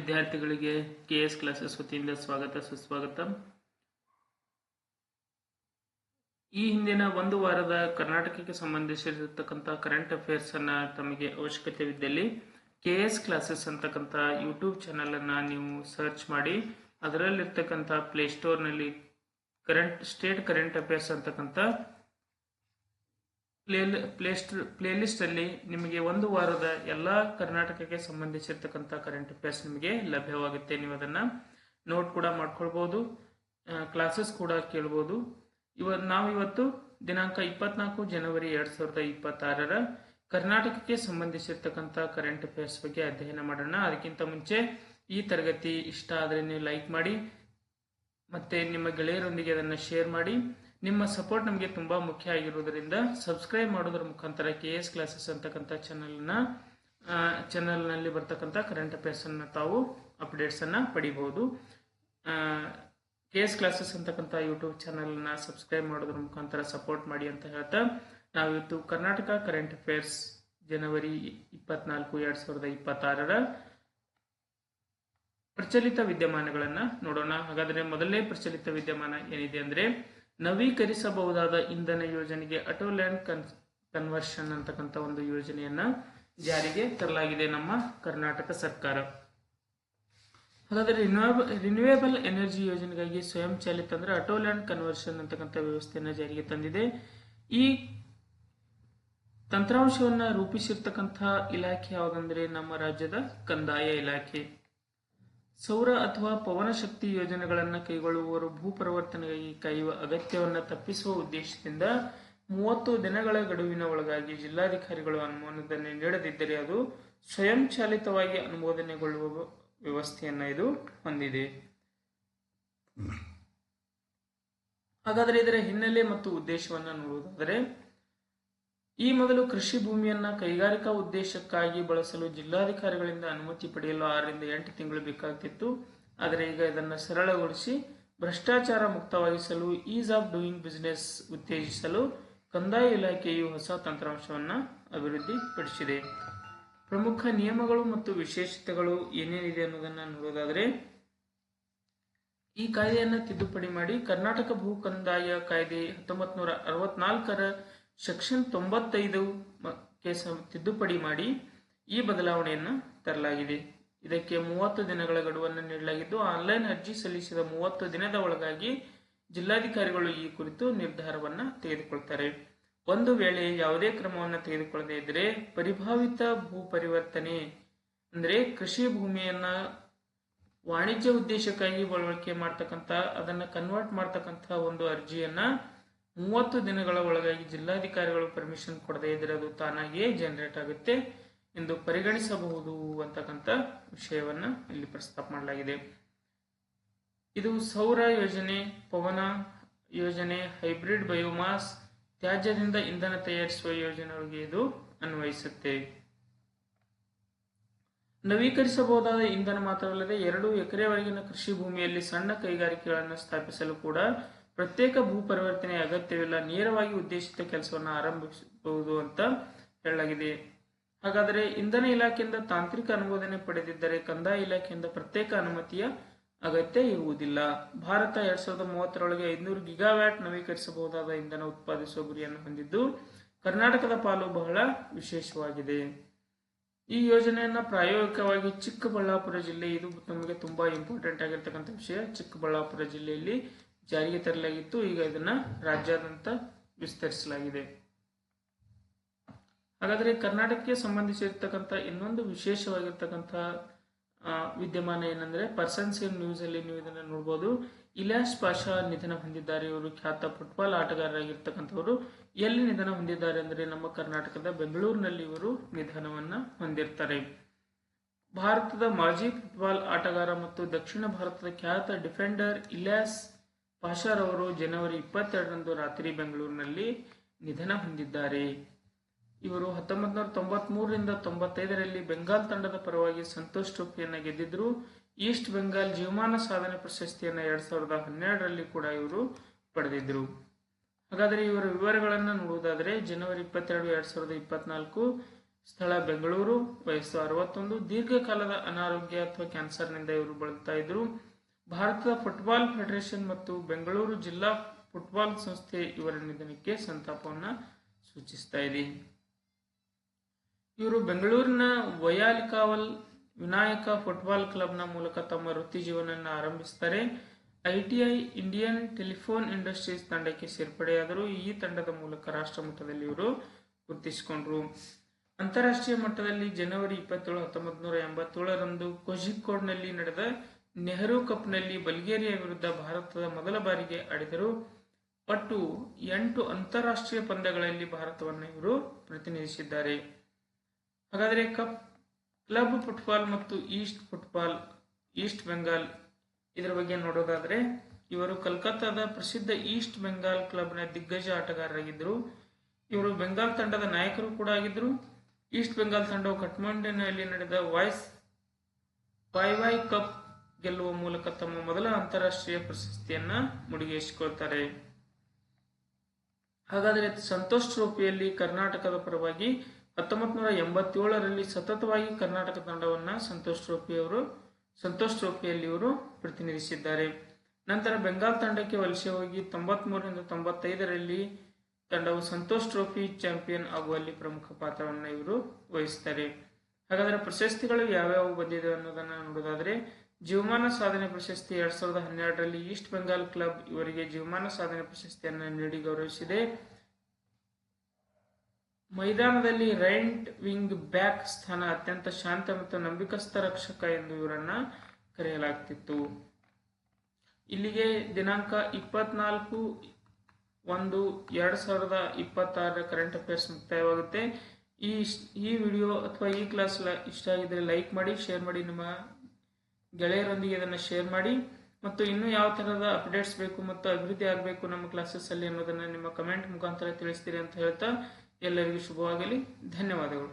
ವಿದ್ಯಾರ್ಥಿಗಳಿಗೆ KS classes ವತಿಯಿಂದ ಸ್ವಾಗತ ಸುಸ್ವಾಗತ. ಈ ಹಿಂದಿನ ಒಂದು ವಾರದ ಕರ್ನಾಟಕಕ್ಕೆ ಸಂಬಂಧಿಸಿರತಕ್ಕಂಥ ಕರೆಂಟ್ ಅಫೇರ್ಸ್ ಅನ್ನ ತಮಗೆ ಅವಶ್ಯಕತೆವಿದ್ದಲ್ಲಿ ಕೆಎಸ್ ಕ್ಲಾಸಸ್ ಅಂತಕ್ಕಂಥ ಯೂಟ್ಯೂಬ್ ಚಾನಲ್ ಅನ್ನ ನೀವು ಸರ್ಚ್ ಮಾಡಿ ಅದರಲ್ಲಿರ್ತಕ್ಕಂಥ ಪ್ಲೇಸ್ಟೋರ್ ನಲ್ಲಿ ಸ್ಟೇಟ್ ಕರೆಂಟ್ ಅಫೇರ್ಸ್ ಅಂತಕ್ಕಂಥ ಪ್ಲೇಲಿಸ್ಟ್ ಅಲ್ಲಿ ನಿಮಗೆ ಒಂದು ವಾರದ ಎಲ್ಲಾ ಕರ್ನಾಟಕಕ್ಕೆ ಸಂಬಂಧಿಸಿರ್ತಕ್ಕಂಥ ಕರೆಂಟ್ ಅಫೇರ್ಸ್ ನಿಮಗೆ ಲಭ್ಯವಾಗುತ್ತೆ. ನೀವು ಅದನ್ನ ನೋಟ್ ಕೂಡ ಮಾಡ್ಕೊಳ್ಬಹುದು, ಕ್ಲಾಸಸ್ ಕೂಡ ಕೇಳಬಹುದು. ನಾವಿವತ್ತು ದಿನಾಂಕ 24 ಜನವರಿ 2026 ಕರ್ನಾಟಕಕ್ಕೆ ಸಂಬಂಧಿಸಿರ್ತಕ್ಕಂಥ ಕರೆಂಟ್ ಅಫೇರ್ಸ್ ಬಗ್ಗೆ ಅಧ್ಯಯನ ಮಾಡೋಣ. ಅದಕ್ಕಿಂತ ಮುಂಚೆ ಈ ತರಗತಿ ಇಷ್ಟ ಆದರೆ ನೀವು ಲೈಕ್ ಮಾಡಿ, ಮತ್ತೆ ನಿಮ್ಮ ಗೆಳೆಯರೊಂದಿಗೆ ಅದನ್ನು ಶೇರ್ ಮಾಡಿ. ನಿಮ್ಮ ಸಪೋರ್ಟ್ ನಮಗೆ ತುಂಬಾ ಮುಖ್ಯ ಆಗಿರುವುದರಿಂದ ಸಬ್ಸ್ಕ್ರೈಬ್ ಮಾಡೋದ್ರ ಮುಖಾಂತರ ಕೆಎಸ್ ಕ್ಲಾಸಸ್ ಅಂತಕ್ಕಂಥ ಚಾನಲ್ ನಲ್ಲಿ ಬರ್ತಕ್ಕಂಥ ಕರೆಂಟ್ ಅಫೇರ್ಸ್ ಅನ್ನ ತಾವು ಅಪ್ಡೇಟ್ಸ್ ಅನ್ನ ಪಡಿಬಹುದು. ಕೆಎಸ್ ಕ್ಲಾಸಸ್ ಅಂತಕ್ಕಂಥ ಯೂಟ್ಯೂಬ್ ಚಾನಲ್ ನ ಸಬ್ಸ್ಕ್ರೈಬ್ ಮಾಡೋದ್ರ ಮುಖಾಂತರ ಸಪೋರ್ಟ್ ಮಾಡಿ ಅಂತ ಹೇಳ್ತಾ ನಾವಿವತ್ತು ಕರ್ನಾಟಕ ಕರೆಂಟ್ ಅಫೇರ್ಸ್ ಜನವರಿ 24, 2026 ಪ್ರಚಲಿತ ವಿದ್ಯಮಾನಗಳನ್ನ ನೋಡೋಣ. ಹಾಗಾದ್ರೆ ಮೊದಲನೇ ಪ್ರಚಲಿತ ವಿದ್ಯಮಾನ ಏನಿದೆ ಅಂದ್ರೆ, ನವೀಕರಿಸಬಹುದಾದ ಇಂಧನ ಯೋಜನೆಗೆ ಆಟೋಲ್ಯಾಂಡ್ ಕನ್ವರ್ಷನ್ ಅಂತಕ್ಕಂಥ ಒಂದು ಯೋಜನೆಯನ್ನ ಜಾರಿಗೆ ತರಲಾಗಿದೆ ನಮ್ಮ ಕರ್ನಾಟಕ ಸರ್ಕಾರ. ಹಾಗಾದ್ರೆ ರಿನ್ಯೂವೇಬಲ್ ಎನರ್ಜಿ ಯೋಜನೆಗಾಗಿ ಸ್ವಯಂ ಚಾಲಿತ ಅಂದ್ರೆ ಆಟೋಲ್ಯಾಂಡ್ ಕನ್ವರ್ಷನ್ ಅಂತಕ್ಕಂಥ ವ್ಯವಸ್ಥೆಯನ್ನ ಜಾರಿಗೆ ತಂದಿದೆ. ಈ ತಂತ್ರಾಂಶವನ್ನ ರೂಪಿಸಿರ್ತಕ್ಕಂಥ ಇಲಾಖೆ ಯಾವುದಂದ್ರೆ ನಮ್ಮ ರಾಜ್ಯದ ಕಂದಾಯ ಇಲಾಖೆ. ಸೌರ ಅಥವಾ ಪವನ ಶಕ್ತಿ ಯೋಜನೆಗಳನ್ನು ಕೈಗೊಳ್ಳುವವರು ಭೂ ಪರಿವರ್ತನೆಗಾಗಿ ಕಾಯುವ ಅಗತ್ಯವನ್ನು ತಪ್ಪಿಸುವ ಉದ್ದೇಶದಿಂದ 30 ದಿನಗಳ ಗಡುವಿನ ಒಳಗಾಗಿ ಜಿಲ್ಲಾಧಿಕಾರಿಗಳು ಅನುಮೋದನೆ ನೀಡದಿದ್ದರೆ ಅದು ಸ್ವಯಂ ಚಾಲಿತವಾಗಿ ಅನುಮೋದನೆಗೊಳ್ಳುವ ವ್ಯವಸ್ಥೆಯನ್ನ ಇದು ಹೊಂದಿದೆ. ಹಾಗಾದರೆ ಇದರ ಹಿನ್ನೆಲೆ ಮತ್ತು ಉದ್ದೇಶವನ್ನ ನೋಡುವುದಾದರೆ, ಈ ಮೊದಲು ಕೃಷಿ ಭೂಮಿಯನ್ನ ಕೈಗಾರಿಕಾ ಉದ್ದೇಶಕ್ಕಾಗಿ ಬಳಸಲು ಜಿಲ್ಲಾಧಿಕಾರಿಗಳಿಂದ ಅನುಮತಿ ಪಡೆಯಲು 6 ರಿಂದ 8 ತಿಂಗಳು ಬೇಕಾಗ್ತಿತ್ತು. ಆದರೆ ಈಗ ಇದನ್ನು ಸರಳಗೊಳಿಸಿ ಭ್ರಷ್ಟಾಚಾರ ಮುಕ್ತವಾಗಿಸಲು ಈಸ್ ಆಫ್ ಡೂಯಿಂಗ್ ಬಿಸಿನೆಸ್ ಉತ್ತೇಜಿಸಲು ಕಂದಾಯ ಇಲಾಖೆಯು ಹೊಸ ತಂತ್ರಾಂಶವನ್ನ ಅಭಿವೃದ್ಧಿಪಡಿಸಿದೆ. ಪ್ರಮುಖ ನಿಯಮಗಳು ಮತ್ತು ವಿಶೇಷತೆಗಳು ಏನೇನಿದೆ ಅನ್ನೋದನ್ನ ನೋಡೋದಾದ್ರೆ, ಈ ಕಾಯ್ದೆಯನ್ನ ತಿದ್ದುಪಡಿ ಮಾಡಿ ಕರ್ನಾಟಕ ಭೂ ಕಂದಾಯ ಕಾಯ್ದೆ 1964 ಸೆಕ್ಷನ್ 95ಕ್ಕೆ ತಿದ್ದುಪಡಿ ಮಾಡಿ ಈ ಬದಲಾವಣೆಯನ್ನು ತರಲಾಗಿದೆ. ಇದಕ್ಕೆ 30 ದಿನಗಳ ಗಡುವನ್ನು ನೀಡಲಾಗಿದ್ದು, ಆನ್ಲೈನ್ ಅರ್ಜಿ ಸಲ್ಲಿಸಿದ 30 ದಿನದ ಒಳಗಾಗಿ ಜಿಲ್ಲಾಧಿಕಾರಿಗಳು ಈ ಕುರಿತು ನಿರ್ಧಾರವನ್ನ ತೆಗೆದುಕೊಳ್ತಾರೆ. ಒಂದು ವೇಳೆ ಯಾವುದೇ ಕ್ರಮವನ್ನು ತೆಗೆದುಕೊಳ್ಳದೆ ಇದ್ದರೆ ಪರಿಭಾವಿತ ಭೂ ಪರಿವರ್ತನೆ ಅಂದ್ರೆ ಕೃಷಿ ಭೂಮಿಯನ್ನ ವಾಣಿಜ್ಯ ಉದ್ದೇಶಕ್ಕಾಗಿ ಬಳಕೆ ಮಾಡ್ತಕ್ಕಂಥ ಅದನ್ನ ಕನ್ವರ್ಟ್ ಮಾಡ್ತಕ್ಕಂಥ ಒಂದು ಅರ್ಜಿಯನ್ನ 30 ದಿನಗಳ ಒಳಗಾಗಿ ಜಿಲ್ಲಾಧಿಕಾರಿಗಳು ಪರ್ಮಿಷನ್ ಕೊಡದೇ ಇದ್ರೆ ಅದು ತಾನಾಗಿಯೇ ಜನರೇಟ್ ಆಗುತ್ತೆ ಎಂದು ಪರಿಗಣಿಸಬಹುದು ಅಂತಕ್ಕಂಥ ವಿಷಯವನ್ನ ಇಲ್ಲಿ ಪ್ರಸ್ತಾಪ ಮಾಡಲಾಗಿದೆ. ಇದು ಸೌರ ಯೋಜನೆ, ಪವನ ಯೋಜನೆ, ಹೈಬ್ರಿಡ್ ಬಯೋಮಾಸ್, ತ್ಯಾಜ್ಯದಿಂದ ಇಂಧನ ತಯಾರಿಸುವ ಯೋಜನೆಗಳಿಗೆ ಇದು ಅನ್ವಯಿಸುತ್ತೆ. ನವೀಕರಿಸಬಹುದಾದ ಇಂಧನ ಮಾತ್ರವಲ್ಲದೆ 2 ಎಕರೆವರೆಗಿನ ಕೃಷಿ ಭೂಮಿಯಲ್ಲಿ ಸಣ್ಣ ಕೈಗಾರಿಕೆಗಳನ್ನು ಸ್ಥಾಪಿಸಲು ಕೂಡ ಪ್ರತ್ಯೇಕ ಭೂ ಪರಿವರ್ತನೆಯ ಅಗತ್ಯವಿಲ್ಲ, ನೇರವಾಗಿ ಉದ್ದೇಶಿತ ಕೆಲಸವನ್ನು ಆರಂಭಿಸಬಹುದು ಅಂತ ಹೇಳಲಾಗಿದೆ. ಹಾಗಾದರೆ ಇಂಧನ ಇಲಾಖೆಯಿಂದ ತಾಂತ್ರಿಕ ಅನುಮೋದನೆ ಪಡೆದಿದ್ದರೆ ಕಂದಾಯ ಇಲಾಖೆಯಿಂದ ಪ್ರತ್ಯೇಕ ಅನುಮತಿಯ ಅಗತ್ಯ ಇರುವುದಿಲ್ಲ. ಭಾರತ 2030ರೊಳಗೆ 500 ಗಿಗಾವ್ಯಾಟ್ ನವೀಕರಿಸಬಹುದಾದ ಇಂಧನ ಉತ್ಪಾದಿಸುವ ಗುರಿಯನ್ನು ಹೊಂದಿದ್ದು, ಕರ್ನಾಟಕದ ಪಾಲು ಬಹಳ ವಿಶೇಷವಾಗಿದೆ. ಈ ಯೋಜನೆಯನ್ನ ಪ್ರಾಯೋಗಿಕವಾಗಿ ಚಿಕ್ಕಬಳ್ಳಾಪುರ ಜಿಲ್ಲೆ, ಇದು ನಮಗೆ ತುಂಬಾ ಇಂಪಾರ್ಟೆಂಟ್ ಆಗಿರ್ತಕ್ಕಂಥ ವಿಷಯ, ಚಿಕ್ಕಬಳ್ಳಾಪುರ ಜಿಲ್ಲೆಯಲ್ಲಿ ಜಾರಿಗೆ ತರಲಾಗಿತ್ತು. ಈಗ ಇದನ್ನ ರಾಜ್ಯಾದ್ಯಂತ ವಿಸ್ತರಿಸಲಾಗಿದೆ. ಹಾಗಾದ್ರೆ ಕರ್ನಾಟಕಕ್ಕೆ ಸಂಬಂಧಿಸಿರ್ತಕ್ಕಂಥ ಇನ್ನೊಂದು ವಿಶೇಷವಾಗಿರ್ತಕ್ಕಂಥ ವಿದ್ಯಮಾನ ಏನಂದ್ರೆ, ಪರ್ಸನ್ಸ್ ಇನ್ ನ್ಯೂಸ್ ಅಲ್ಲಿ ನೀವು ಇದನ್ನ ನೋಡಬಹುದು. ಇಲಿಯಾಸ್ ಪಾಷಾ ನಿಧನ ಹೊಂದಿದ್ದಾರೆ. ಇವರು ಖ್ಯಾತ ಫುಟ್ಬಾಲ್ ಆಟಗಾರರಾಗಿರ್ತಕ್ಕಂಥವರು. ಎಲ್ಲಿ ನಿಧನ ಹೊಂದಿದ್ದಾರೆ ಅಂದ್ರೆ ನಮ್ಮ ಕರ್ನಾಟಕದ ಬೆಂಗಳೂರಿನಲ್ಲಿ ಇವರು ನಿಧನವನ್ನ ಹೊಂದಿರ್ತಾರೆ. ಭಾರತದ ಮಾಜಿ ಫುಟ್ಬಾಲ್ ಆಟಗಾರ ಮತ್ತು ದಕ್ಷಿಣ ಭಾರತದ ಖ್ಯಾತ ಡಿಫೆಂಡರ್ ಇಲಿಯಾಸ್ ಪಾಷಾರವರು ಜನವರಿ 22ರಂದು ರಾತ್ರಿ ಬೆಂಗಳೂರಿನಲ್ಲಿ ನಿಧನ ಹೊಂದಿದ್ದಾರೆ. ಇವರು 1993ರಿಂದ 95ರಲ್ಲಿ ಬೆಂಗಾಲ್ ತಂಡದ ಪರವಾಗಿ ಸಂತೋಷ್ ಟ್ರೋಫಿಯನ್ನ ಗೆದ್ದಿದ್ರು. ಈಸ್ಟ್ ಬೆಂಗಾಲ್ ಜೀವಮಾನ ಸಾಧನೆ ಪ್ರಶಸ್ತಿಯನ್ನ 2012ರಲ್ಲಿ ಕೂಡ ಇವರು ಪಡೆದಿದ್ರು. ಹಾಗಾದರೆ ಇವರ ವಿವರಗಳನ್ನು ನೋಡುವುದಾದರೆ, ಜನವರಿ 22, 2024 ಸ್ಥಳ ಬೆಂಗಳೂರು, ವಯಸ್ಸು 61, ದೀರ್ಘಕಾಲದ ಅನಾರೋಗ್ಯ ಅಥವಾ ಕ್ಯಾನ್ಸರ್ನಿಂದ ಇವರು ಬಳಲ್ತಾ ಇದ್ರು. ಭಾರತದ ಫುಟ್ಬಾಲ್ ಫೆಡರೇಷನ್ ಮತ್ತು ಬೆಂಗಳೂರು ಜಿಲ್ಲಾ ಫುಟ್ಬಾಲ್ ಸಂಸ್ಥೆ ಇವರ ನಿಧನಕ್ಕೆ ಸಂತಾಪವನ್ನ ಸೂಚಿಸ್ತಾ ಇದೆ. ಇವರು ಬೆಂಗಳೂರಿನ ವಯಾಲಿಕಾವಲ್ ವಿನಾಯಕ ಫುಟ್ಬಾಲ್ ಕ್ಲಬ್ನ ಮೂಲಕ ತಮ್ಮ ವೃತ್ತಿ ಜೀವನ ಆರಂಭಿಸುತ್ತಾರೆ. ಐಟಿಐ ಇಂಡಿಯನ್ ಟೆಲಿಫೋನ್ ಇಂಡಸ್ಟ್ರೀಸ್ ತಂಡಕ್ಕೆ ಸೇರ್ಪಡೆಯಾದರು. ಈ ತಂಡದ ಮೂಲಕ ರಾಷ್ಟ್ರ ಮಟ್ಟದಲ್ಲಿ ಇವರು ಗುರುತಿಸಿಕೊಂಡ್ರು. ಅಂತಾರಾಷ್ಟ್ರೀಯ ಮಟ್ಟದಲ್ಲಿ ಜನವರಿ 27, 1987ರಂದು ಕೋಝಿಕೋಡ್ನಲ್ಲಿ ನಡೆದ ನೆಹರು ಕಪ್ನಲ್ಲಿ ಬಲ್ಗೇರಿಯಾ ವಿರುದ್ಧ ಭಾರತದ ಮೊದಲ ಬಾರಿಗೆ ಆಡಿದರು. ಒಟ್ಟು 8 ಅಂತಾರಾಷ್ಟ್ರೀಯ ಪಂದ್ಯಗಳಲ್ಲಿ ಭಾರತವನ್ನು ಇವರು ಪ್ರತಿನಿಧಿಸಿದ್ದಾರೆ. ಹಾಗಾದರೆ ಕ್ಲಬ್ ಫುಟ್ಬಾಲ್ ಮತ್ತು ಈಸ್ಟ್ ಬೆಂಗಾಲ್ ಇದರ ಬಗ್ಗೆ ನೋಡೋದಾದ್ರೆ, ಇವರು ಕಲ್ಕತ್ತಾದ ಪ್ರಸಿದ್ಧ ಈಸ್ಟ್ ಬೆಂಗಾಲ್ ಕ್ಲಬ್ನ ದಿಗ್ಗಜ ಆಟಗಾರರಾಗಿದ್ದರು. ಇವರು ಬೆಂಗಾಲ್ ತಂಡದ ನಾಯಕರು ಕೂಡ ಆಗಿದ್ದರು. ಈಸ್ಟ್ ಬೆಂಗಾಲ್ ತಂಡವು ಕಠ್ಮಂಡುವಿನಲ್ಲಿ ನಡೆದ ವೈ ಕಪ್ ಗೆಲ್ಲುವ ಮೂಲಕ ತಮ್ಮ ಮೊದಲ ಅಂತಾರಾಷ್ಟ್ರೀಯ ಪ್ರಶಸ್ತಿಯನ್ನ ಮುಡಿಗೇರಿಸಿಕೊಳ್ತಾರೆ. ಹಾಗಾದರೆ ಸಂತೋಷ್ ಟ್ರೋಫಿಯಲ್ಲಿ ಕರ್ನಾಟಕದ ಪರವಾಗಿ 1987ರಲ್ಲಿ ಸತತವಾಗಿ ಕರ್ನಾಟಕ ತಂಡವನ್ನ ಸಂತೋಷ್ ಟ್ರೋಫಿಯಲ್ಲಿ ಇವರು ಪ್ರತಿನಿಧಿಸಿದ್ದಾರೆ. ನಂತರ ಬೆಂಗಾಲ್ ತಂಡಕ್ಕೆ ವಲಸೆ ಹೋಗಿ 93ರಿಂದ 95ರಲ್ಲಿ ತಂಡವು ಸಂತೋಷ್ ಟ್ರೋಫಿ ಚಾಂಪಿಯನ್ ಆಗುವಲ್ಲಿ ಪ್ರಮುಖ ಪಾತ್ರವನ್ನು ಇವರು ವಹಿಸುತ್ತಾರೆ. ಹಾಗಾದರೆ ಪ್ರಶಸ್ತಿಗಳು ಯಾವ್ಯಾವ ಬಂದಿದೆ ಅನ್ನೋದನ್ನ ನೋಡೋದಾದ್ರೆ, ಜೀವಮಾನ ಸಾಧನೆ ಪ್ರಶಸ್ತಿ 2012ರಲ್ಲಿ ಈಸ್ಟ್ ಬೆಂಗಾಲ್ ಕ್ಲಬ್ ಇವರಿಗೆ ಜೀವಮಾನ ಸಾಧನೆ ಪ್ರಶಸ್ತಿಯನ್ನು ನೀಡಿ ಗೌರವಿಸಿದೆ. ಮೈದಾನದಲ್ಲಿ ರೈಟ್ ವಿಂಗ್ ಬ್ಯಾಕ್ ಸ್ಥಾನ ಅತ್ಯಂತ ಶಾಂತ ಮತ್ತು ನಂಬಿಕಸ್ಥ ರಕ್ಷಕ ಎಂದು ಇವರನ್ನ ಕರೆಯಲಾಗ್ತಿತ್ತು. ಇಲ್ಲಿಗೆ ದಿನಾಂಕ 24/1/2026 ಕರೆಂಟ್ ಅಫೇರ್ಸ್ ಮುಕ್ತಾಯವಾಗುತ್ತೆ. ಈ ವಿಡಿಯೋ ಅಥವಾ ಈ ಕ್ಲಾಸ್ ಇಷ್ಟ ಆಗಿದ್ರೆ ಲೈಕ್ ಮಾಡಿ, ಶೇರ್ ಮಾಡಿ, ನಿಮ್ಮ ಗೆಳೆಯರೊಂದಿಗೆ ಇದನ್ನು ಶೇರ್ ಮಾಡಿ. ಮತ್ತು ಇನ್ನೂ ಯಾವ ತರಹದ ಅಪ್ಡೇಟ್ಸ್ ಬೇಕು ಮತ್ತು ಅಭಿವೃದ್ಧಿ ಆಗಬೇಕು ನಮ್ಮ ಕ್ಲಾಸಸ್ ಅಲ್ಲಿ ಅನ್ನೋದನ್ನ ನಿಮ್ಮ ಕಮೆಂಟ್ ಮುಖಾಂತರ ತಿಳಿಸ್ತೀರಿ ಅಂತ ಹೇಳ್ತಾ ಎಲ್ಲರಿಗೂ ಶುಭವಾಗಲಿ. ಧನ್ಯವಾದಗಳು.